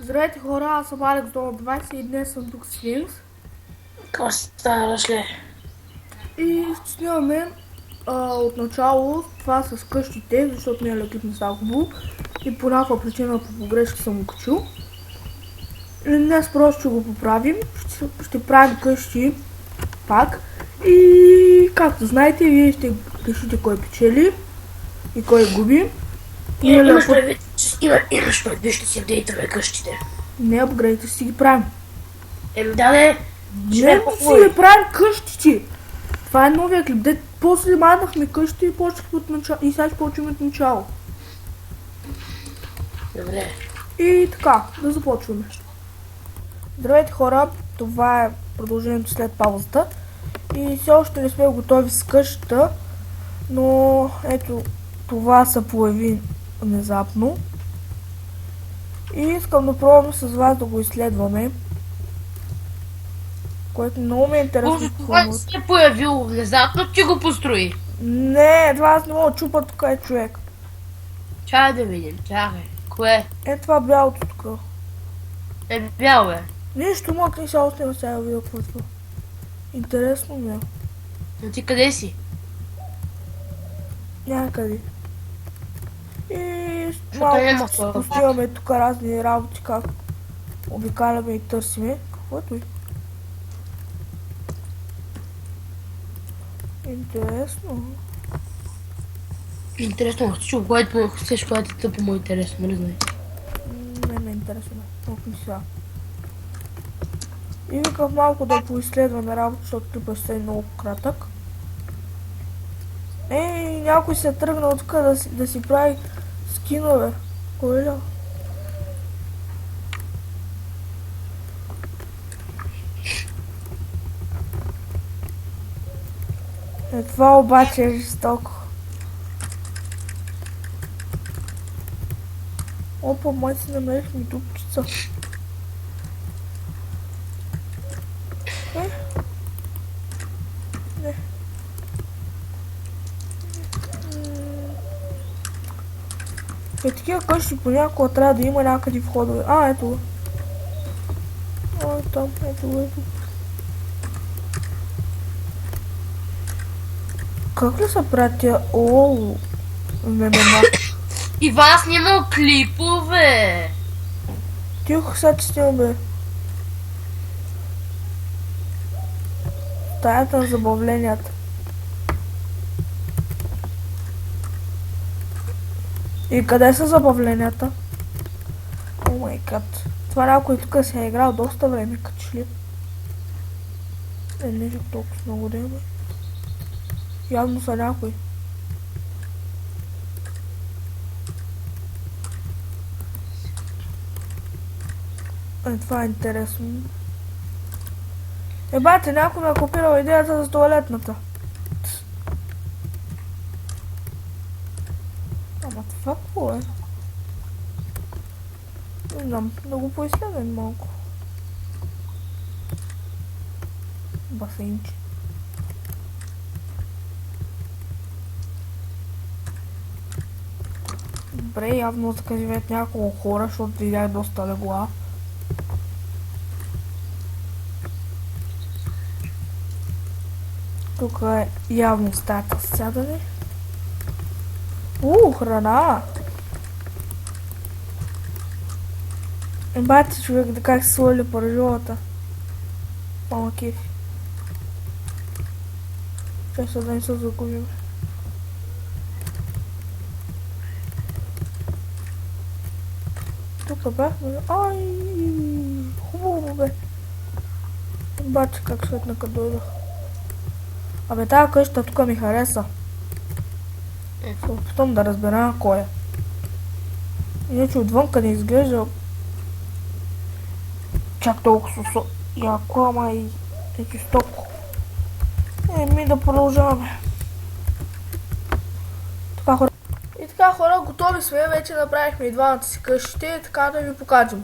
Здравейте хора, аз съм Алекс Дома 20 и днес съм тук с Винс. Какво ставаш ли? И ще снимаме от начало това с къщите, защото не е екип не става хубаво. И по някаква причина по погрешка съм го качил. И днес просто ще го поправим. Ще правим къщи пак. И както знаете, вие ще решите кой печели и кой губи. Имаш предвид, ще си апдейтваме къщите. Не апгрейдите, ще си ги правим. Не, Не, си ги правим къщите. Това е новия клип, де после махнахме къщи и почнахме от начало. И сега ще почваме от начало. Добре. И така, да започваме. Здравейте хора, това е продължението след паузата. И все още не сме готови с къщата, но ето това се появи внезапно. И искам да пробвам с вас да го изследваме. Което много ми е интересно. Това не се е появило внезапно, ти го построи. Не, това аз не мога да чупа, тук е човек. Чакай да видим, чакай. Кое? Е това бялото тук. Е бяло е. Нищо, мъкни се още не сега да видя какво е това. Интересно ми е. Но ти къде си? Някъде. И няма малко това. постигаме тук разни работи, как обикаляме и търсиме. Каквото и. Интересно. Интересно, всичко, което е тъпо му е интересно, не знае. Не ме е интересно. Мъкни сега. И виках малко да поизследваме работа, защото клипа ще е много кратък. Ей, някой се е тръгнал тук да си прави скинове. Кой ли? Е, това обаче е жестоко. Опа, май си намерих ми дупчица. Е? Не. Е, такива къщи понякога трябва да има някъде входове. А, ето го. А, там, ето го, ето. Как ли са правят тия? Ооо. Мемена. Иван снимал клипове. Тихо, сега че снимаме. Стаята на забавленията. И къде са забавленията? О май гад. Това някой тук се е играл доста време, като че ли. Не чак толкова много да има. Явно са някой. Е, това е интересно. Е, бате, някой ме е копирал идеята за туалетната. Ама това какво е? Не знам, да го поизследвам малко. Басейнче. Добре, явно тук живеят няколко хора, защото видях доста легла. Тук е явно стаята с сядане. Храна! Бати човек да как се свали паражилата. Мама кефи. Често да не се загубим. Тук бяхме. Ай, хубаво бе. Бати как светна като дойдох. Абе, тази къща тук ми хареса. Се опитам да разбера кой е. Иначе отвънка не изглежда чак толкова яко, ама и жестоко. Ми да продължаваме. Така хора, готови сме, вече направихме и двамата си къщите, така да ви покажем.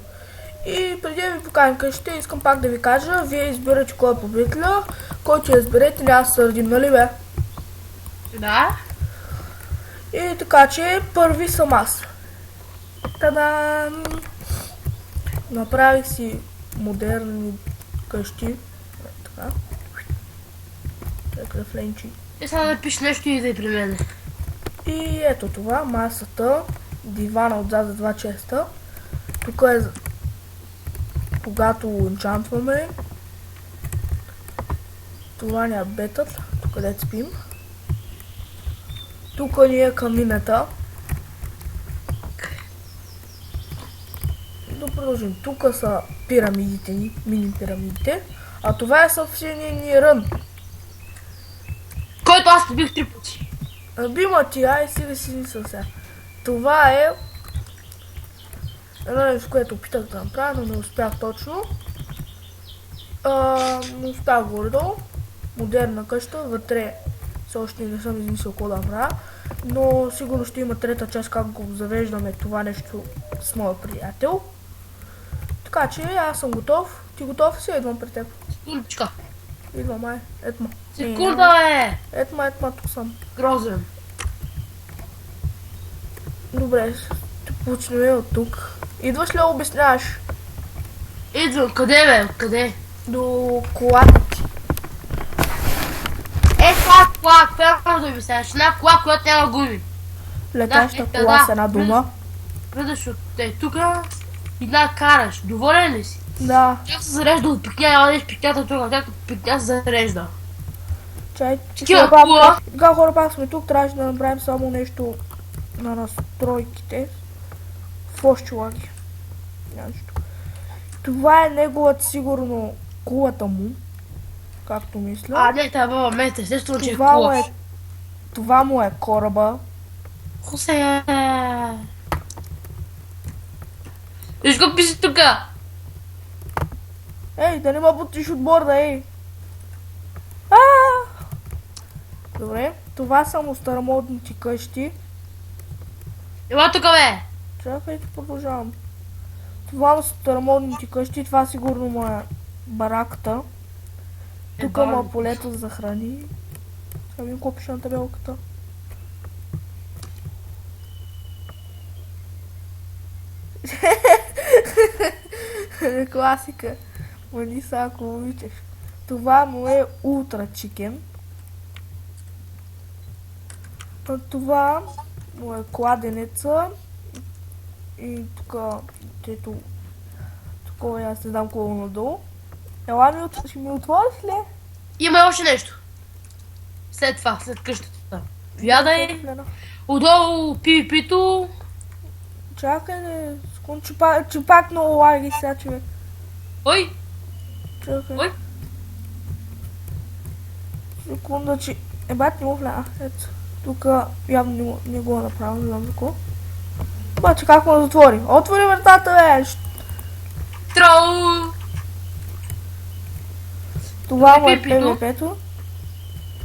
И преди да ви покажем къщите, искам пак да ви кажа, вие избирате кой е победителя, който ще изберете, няма да се сърдим, нали бе? Да. И така че първи съм аз. Та-дам! Направих си модерни къщи. Така. Така фленчи. Сега напиш нещо и да е при мен. И ето това, масата, дивана отзад за 2 честа. Тук е когато енчантваме. Това ни е бетът, тук където спим. Тук ни е камината. Да продължим. Тук са пирамидите ни, мини пирамидите. А това е съвсем ни рън. Който аз побих 3 пъти. Бима ти, ай сега си мисля сега. Това е едно нещо, което опитах да направя, но не успях точно. Но успях горе-долу. Модерна къща, вътре все още не съм измислил какво да направя. Но сигурно ще има трета част, как го завеждаме това нещо с моя приятел. Така че аз съм готов. Ти готов си? Идвам при теб. Секундичка. Идвам, ай. Етма. Секунда, бе! Етма, тук съм. Грозен. Добре, ще почнем от тук. Идваш ли да обясняваш? Идвам. Къде, бе? Къде? До колата ти. Това кола, коя може да обясняваш? Една кола, която няма гуми. Летяща кола с една дума. Влизаш от тука и една караш. Доволен ли си? Да. Как се зарежда от пикня, няма да еш пикнята тук, как пикня се зарежда. Чай, Такива кола. Сега хора пак сме тук, трябваше да направим само нещо на настройките. Флошчи лаги. Няма нищо. Това е неговата сигурно кулата му. Както мисля. Не, това е момент, естествено, че е Това му кола. е, това му е кораба. Хосе. Виж какво пише тука? Ей, да не ме бутиш от борда, ей. Добре, това са му старомодните къщи. Ела тука, бе! Чакайте, продължавам. Това са старомодните къщи, това сигурно му е бараката. Тук има полето за храни. Сега видим какво пише на табелката. Класика. Маниса, ако обичаш. Това му е ултра чикен. Това му е кладенеца. И тук, ето, тук аз не знам какво е надолу. Ела ще ми отвориш ли? Има и още нещо. След това, след къщата. Вядай. Гледа. Отдолу PvP-то. Чакай, не. Секунд, че пак много лаги сега, човек. Ой, Чакай. ой. Секунда, че... Бат, не му вля. Ето. Тук явно не го е направил, не знам за какво. Обаче как му да затвори? Отвори вратата, бе! Трол. Това му е PvP-то. ПВП-то.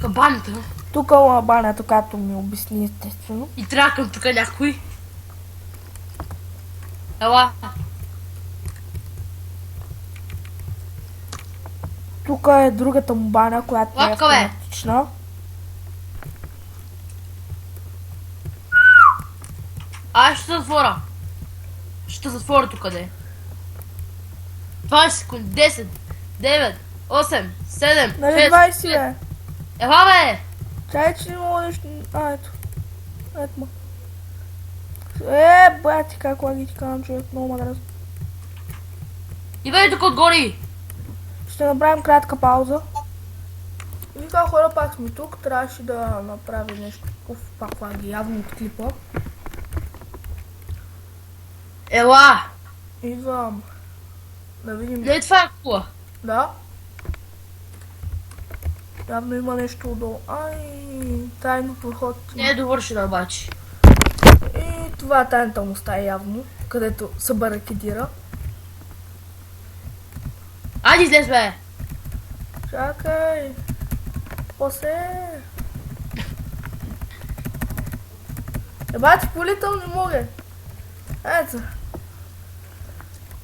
Кабаната. Тук му е банята, както ми обясни естествено. И трябва към тук някой. Ела. Тук е другата му баня, която е Лапка, бе. автоматична. Аз ще затворя. Ще затворя тук къде. 20 секунди, 10, 9, 8, 7, Нали 6, 20, бе? Ела, бе! Чай, че не мога нещо... Ето. Ето ма. Бати, как лаги ти казвам, човек, много ма дразни. Идвай тук отгоре! Ще направим кратка пауза. И така, хора, пак сме тук. Трябваше да направим нещо. Пак лаги, явно от клипа. Ела! Идвам. Да видим. Не, това е кола. Да. Явно има нещо отдолу. Тайно проход. Не е довършена обаче. И това е тайната му стая явно, където се баракидира. Айде излез, бе! Чакай. После. Бати, полител не мога. Ето.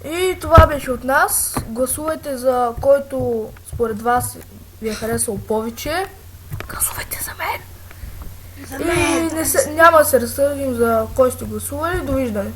И това беше от нас. Гласувайте за който според вас ви е харесал повече. Гласувайте за мен. За И няма да се разсърдим за кой сте гласували. Довиждане.